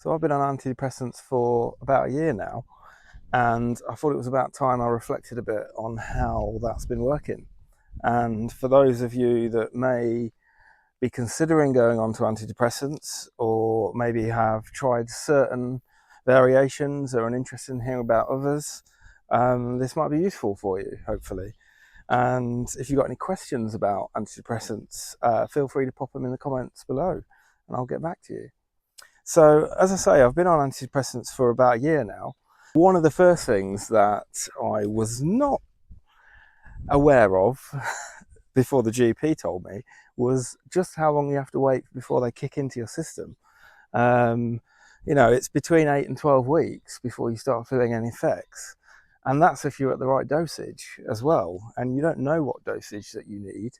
So I've been on antidepressants for about a year now, and I thought it was about time I reflected a bit on how that's been working. And for those of you that may be considering going on to antidepressants, or maybe have tried certain variations or are interested in hearing about others, this might be useful for you, hopefully. And if you've got any questions about antidepressants, feel free to pop them in the comments below and I'll get back to you. So, as I say, I've been on antidepressants for about a year now. One of the first things that I was not aware of before the GP told me was just how long you have to wait before they kick into your system. It's between 8 and 12 weeks before you start feeling any effects. And that's if you're at the right dosage as well. And you don't know what dosage that you need,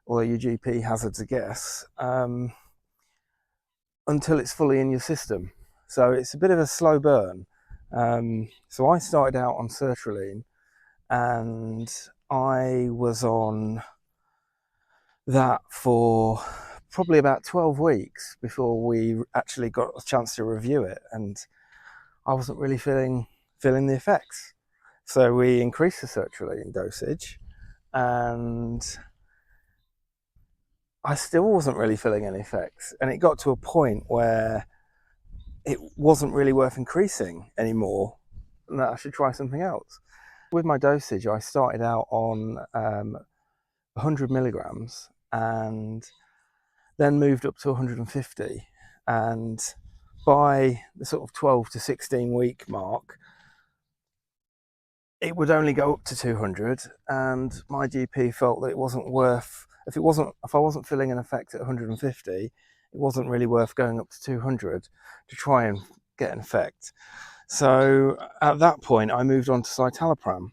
although your GP hazards a guess. Until it's fully in your system. So it's a bit of a slow burn. So I started out on sertraline, and I was on that for probably about 12 weeks before we actually got a chance to review it, and I wasn't really feeling the effects. So we increased the sertraline dosage, and I still wasn't really feeling any effects. And it got to a point where it wasn't really worth increasing anymore, and that I should try something else. With my dosage, I started out on 100 milligrams and then moved up to 150. And by the sort of 12 to 16 week mark, it would only go up to 200. And my GP felt that it wasn't worth, if I wasn't feeling an effect at 150, it wasn't really worth going up to 200 to try and get an effect. So at that point, I moved on to citalopram,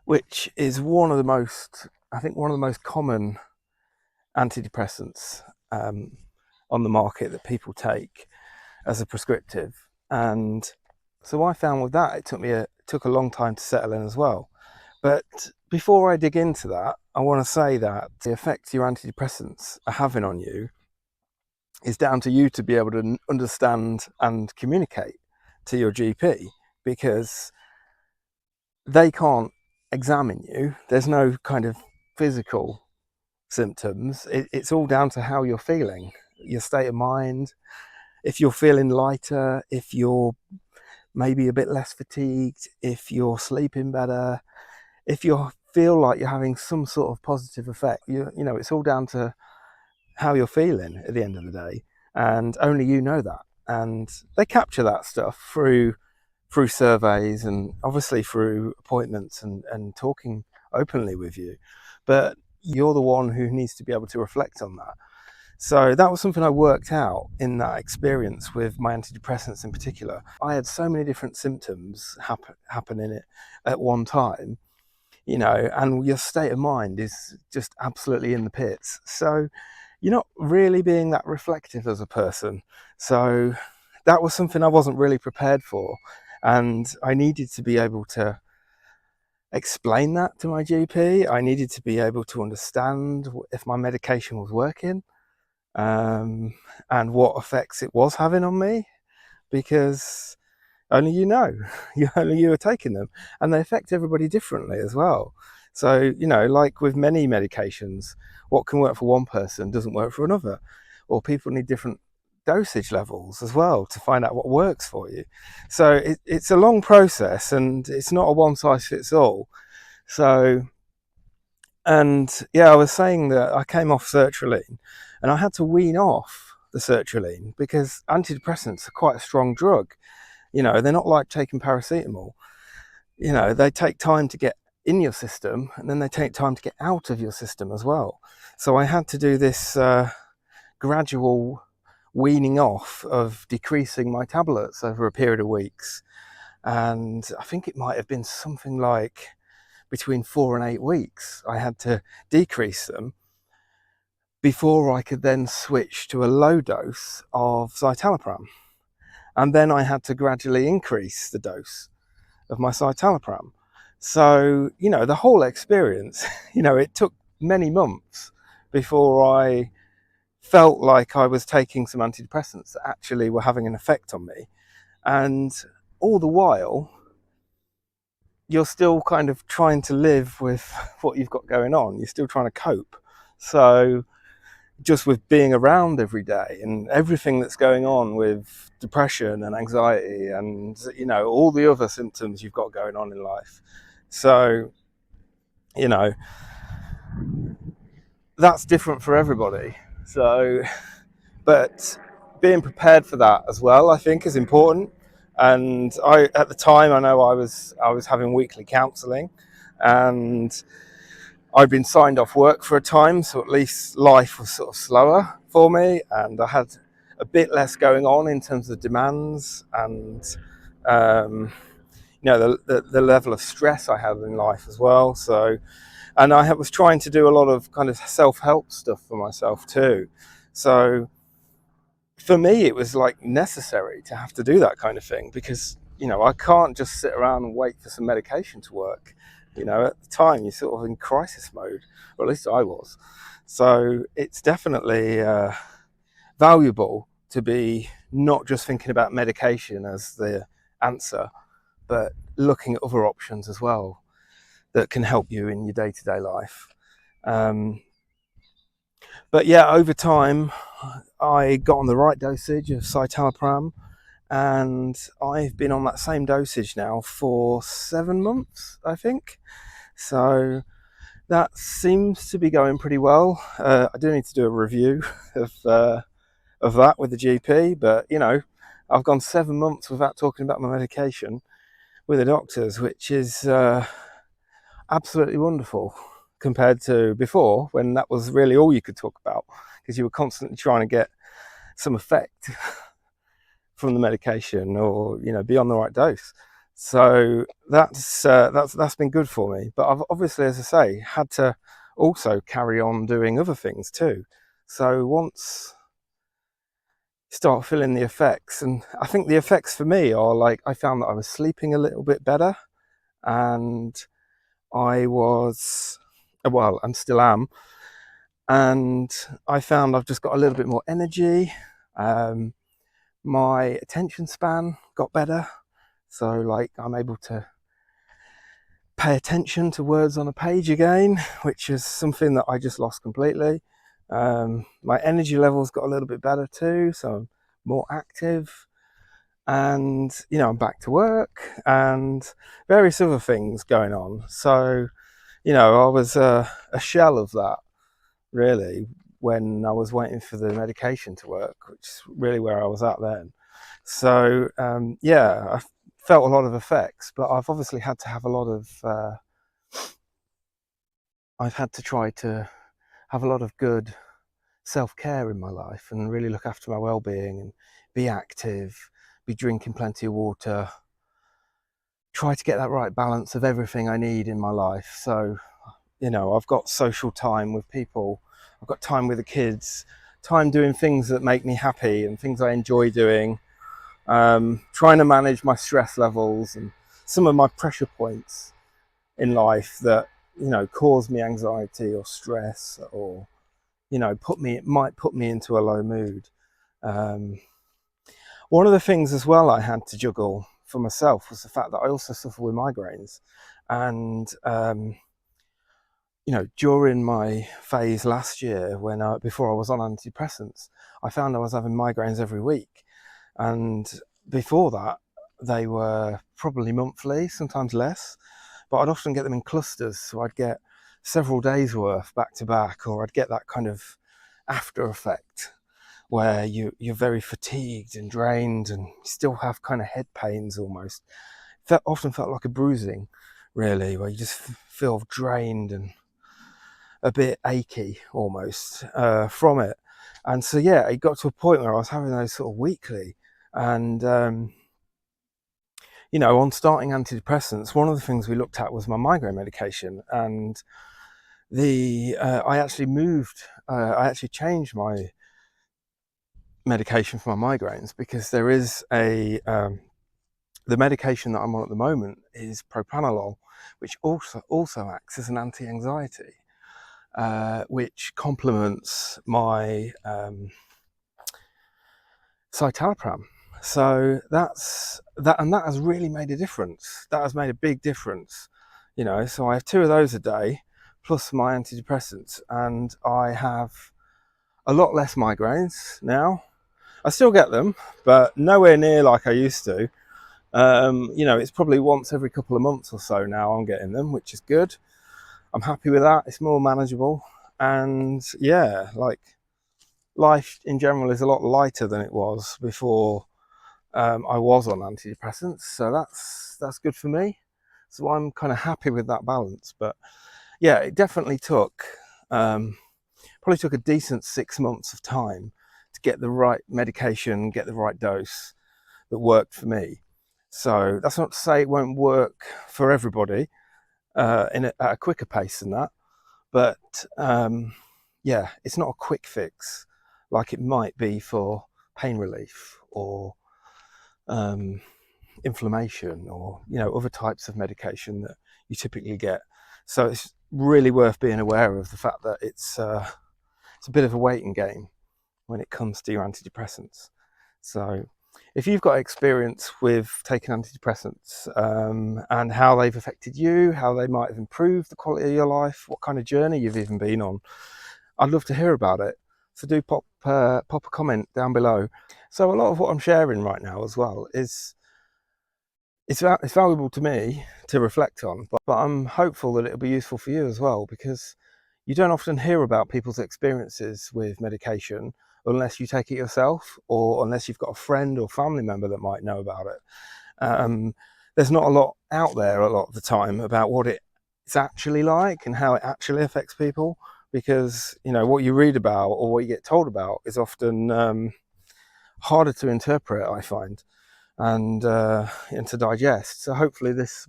which is one of the most common antidepressants on the market that people take as a prescriptive. And so I found with that, it took a long time to settle in as well. But before I dig into that, I want to say that the effect your antidepressants are having on you is down to you to be able to understand and communicate to your GP, because they can't examine you. There's no kind of physical symptoms. It's all down to how you're feeling, your state of mind. If you're feeling lighter, if you're maybe a bit less fatigued, if you're sleeping better, if you feel like you're having some sort of positive effect, it's all down to how you're feeling at the end of the day, and only you know that. And they capture that stuff through surveys and obviously through appointments and talking openly with you, but you're the one who needs to be able to reflect on that. So that was something I worked out in that experience with my antidepressants in particular. I had so many different symptoms happen in it at one time, and your state of mind is just absolutely in the pits. So you're not really being that reflective as a person. So that was something I wasn't really prepared for. And I needed to be able to explain that to my GP. I needed to be able to understand if my medication was working, and what effects it was having on me, because only only you are taking them, and they affect everybody differently as well. So, like with many medications, what can work for one person doesn't work for another, or people need different dosage levels as well to find out what works for you. So it's a long process, and it's not a one size fits all. So, and yeah, I was saying that I came off sertraline and I had to wean off the sertraline because antidepressants are quite a strong drug. They're not like taking paracetamol. They take time to get in your system, and then they take time to get out of your system as well. So I had to do this gradual weaning off of decreasing my tablets over a period of weeks. And I think it might have been something like between 4 and 8 weeks I had to decrease them before I could then switch to a low dose of citalopram. And then I had to gradually increase the dose of my citalopram. So, the whole experience, it took many months before I felt like I was taking some antidepressants that actually were having an effect on me. And all the while, you're still kind of trying to live with what you've got going on. You're still trying to cope. So just with being around every day and everything that's going on with depression and anxiety and, you know, all the other symptoms you've got going on in life. So, you know, that's different for everybody. So, but being prepared for that as well, I think, is important. And at the time, I know I was having weekly counselling, and I'd been signed off work for a time, so at least life was sort of slower for me, and I had a bit less going on in terms of demands and you know, the level of stress I had in life as well. So, and I was trying to do a lot of kind of self-help stuff for myself too. So for me, it was like necessary to have to do that kind of thing, because, you know, I can't just sit around and wait for some medication to work. You know, at the time you're sort of in crisis mode, or at least I was. So it's definitely valuable to be not just thinking about medication as the answer, but looking at other options as well that can help you in your day-to-day life. But yeah, over time, I got on the right dosage of citalopram, and I've been on that same dosage now for 7 months, I think. So that seems to be going pretty well. I do need to do a review of that with the GP, but, you know, I've gone 7 months without talking about my medication with the doctors, which is absolutely wonderful compared to before, when that was really all you could talk about, because you were constantly trying to get some effect from the medication, or, you know, be on the right dose. So that's been good for me. But I've obviously, as I say, had to also carry on doing other things too. So once you start feeling the effects, and I think the effects for me are like, I found that I was sleeping a little bit better, and I was, well, and still am, and I found I've just got a little bit more energy. My attention span got better, so like I'm able to pay attention to words on a page again, which is something that I just lost completely. My energy levels got a little bit better too, so I'm more active, and, you know, I'm back to work and various other things going on. So, you know, I was a shell of that, really, when I was waiting for the medication to work, which is really where I was at then. So yeah, I felt a lot of effects, but I've obviously had to have a lot of I've had to try to have a lot of good self-care in my life, and really look after my well-being, and be active, be drinking plenty of water, try to get that right balance of everything I need in my life. So, you know, I've got social time with people, I've got time with the kids, time doing things that make me happy and things I enjoy doing, trying to manage my stress levels and some of my pressure points in life that, you know, cause me anxiety or stress, or, you know, it might put me into a low mood. One of the things as well I had to juggle for myself was the fact that I also suffer with migraines, and you know, during my phase last year, before I was on antidepressants, I found I was having migraines every week, and before that they were probably monthly, sometimes less, but I'd often get them in clusters. So I'd get several days worth back to back, or I'd get that kind of after effect where you're very fatigued and drained, and still have kind of head pains almost. Often felt like a bruising, really, where you just feel drained and a bit achy almost from it. And so yeah, it got to a point where I was having those sort of weekly, and you know, on starting antidepressants, one of the things we looked at was my migraine medication, and I actually changed my medication for my migraines, because there is the medication that I'm on at the moment is propranolol, which also acts as an anti-anxiety. which complements my citalopram. So and that has really made a difference. That has made a big difference. So I have 2 of those a day, plus my antidepressants, and I have a lot less migraines now. I still get them, but nowhere near like I used to. It's probably once every couple of months or so now I'm getting them, which is good. I'm happy with that. It's more manageable, and yeah, like life in general is a lot lighter than it was before I was on antidepressants. So that's good for me. So I'm kind of happy with that balance. But yeah, it definitely probably took a decent 6 months of time to get the right medication, get the right dose that worked for me. So that's not to say it won't work for everybody at a quicker pace than that. But yeah, it's not a quick fix like it might be for pain relief or inflammation or other types of medication that you typically get. So it's really worth being aware of the fact that it's a bit of a waiting game when it comes to your antidepressants. So if you've got experience with taking antidepressants and how they've affected you, how they might have improved the quality of your life, what kind of journey you've even been on, I'd love to hear about it. So do pop a comment down below. So a lot of what I'm sharing right now as well is it's valuable to me to reflect on, but I'm hopeful that it'll be useful for you as well, because you don't often hear about people's experiences with medication unless you take it yourself, or unless you've got a friend or family member that might know about it. There's not a lot out there a lot of the time about what it's actually like and how it actually affects people, because what you read about or what you get told about is often harder to interpret, I find, and to digest. So hopefully this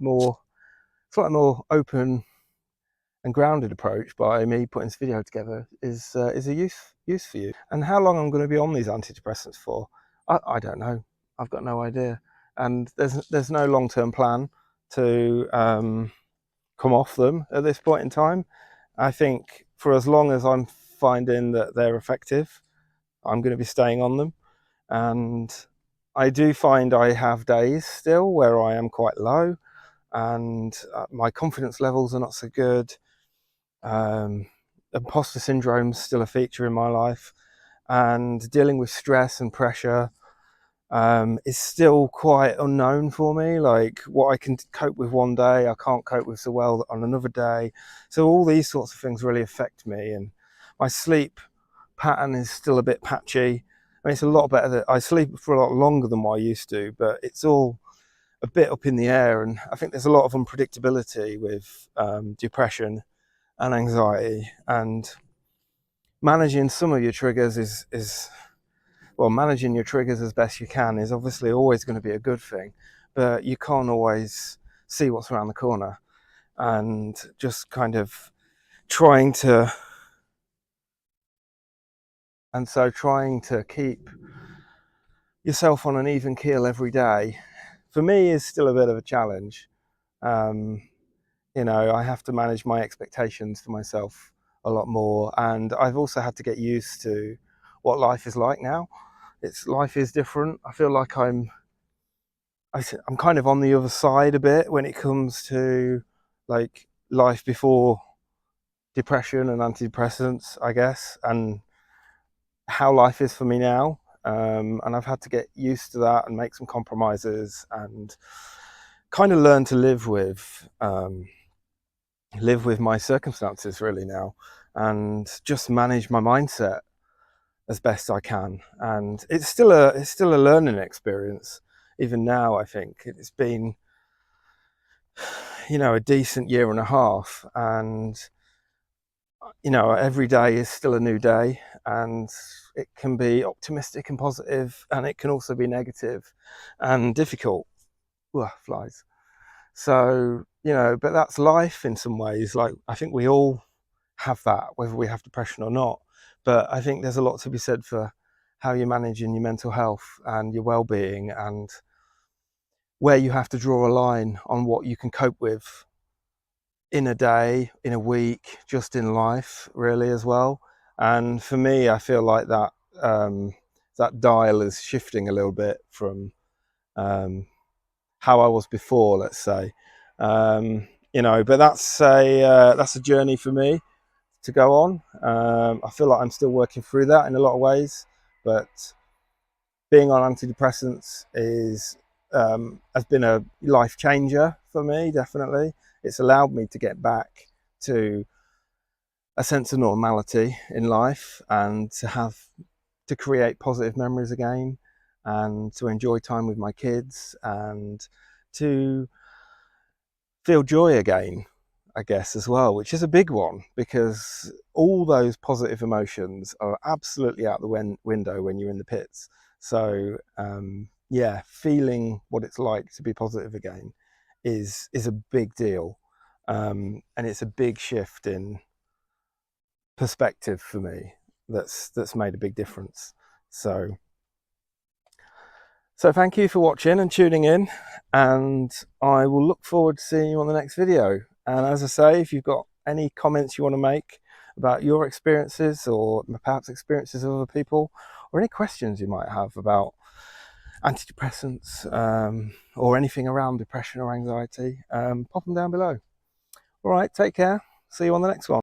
slightly more open and grounded approach by me putting this video together is a use for you. And how long I'm going to be on these antidepressants for, I don't know. I've got no idea, and there's no long-term plan to come off them at this point in time. I think for as long as I'm finding that they're effective, I'm going to be staying on them. And I do find I have days still where I am quite low, and my confidence levels are not so good. Imposter syndrome's still a feature in my life, and dealing with stress and pressure is still quite unknown for me. Like, what I can cope with one day, I can't cope with so well on another day. So all these sorts of things really affect me, and my sleep pattern is still a bit patchy. I mean, it's a lot better. I sleep for a lot longer than what I used to, but it's all a bit up in the air, and I think there's a lot of unpredictability with depression and anxiety, and managing some of your triggers is well, managing your triggers as best you can is obviously always going to be a good thing, but you can't always see what's around the corner, and just kind of trying to keep yourself on an even keel every day, for me, is still a bit of a challenge. um, I have to manage my expectations for myself a lot more, and I've also had to get used to what life is like now. Life is different. I feel like I'm kind of on the other side a bit when it comes to like life before depression and antidepressants, I guess, and how life is for me now. And I've had to get used to that and make some compromises and kind of learn to live with my circumstances really now, and just manage my mindset as best I can. And it's still a learning experience even now. I think it's been a decent year and a half, and every day is still a new day, and it can be optimistic and positive, and it can also be negative and difficult. Ugh, flies. So but that's life in some ways. Like, I think we all have that, whether we have depression or not. But I think there's a lot to be said for how you're managing your mental health and your well-being, and where you have to draw a line on what you can cope with in a day, in a week, just in life, really, as well. And for me, I feel like that that dial is shifting a little bit from how I was before, let's say. You know, but that's a journey for me to go on. I feel like I'm still working through that in a lot of ways, but being on antidepressants has been a life changer for me. Definitely, it's allowed me to get back to a sense of normality in life and to create positive memories again, and to enjoy time with my kids, and to feel joy again, I guess, as well, which is a big one, because all those positive emotions are absolutely out the window when you're in the pits. So yeah, feeling what it's like to be positive again is a big deal, and it's a big shift in perspective for me that's made a big difference. So thank you for watching and tuning in, and I will look forward to seeing you on the next video. And as I say, if you've got any comments you want to make about your experiences, or perhaps experiences of other people, or any questions you might have about antidepressants, or anything around depression or anxiety, pop them down below. All right, take care. See you on the next one.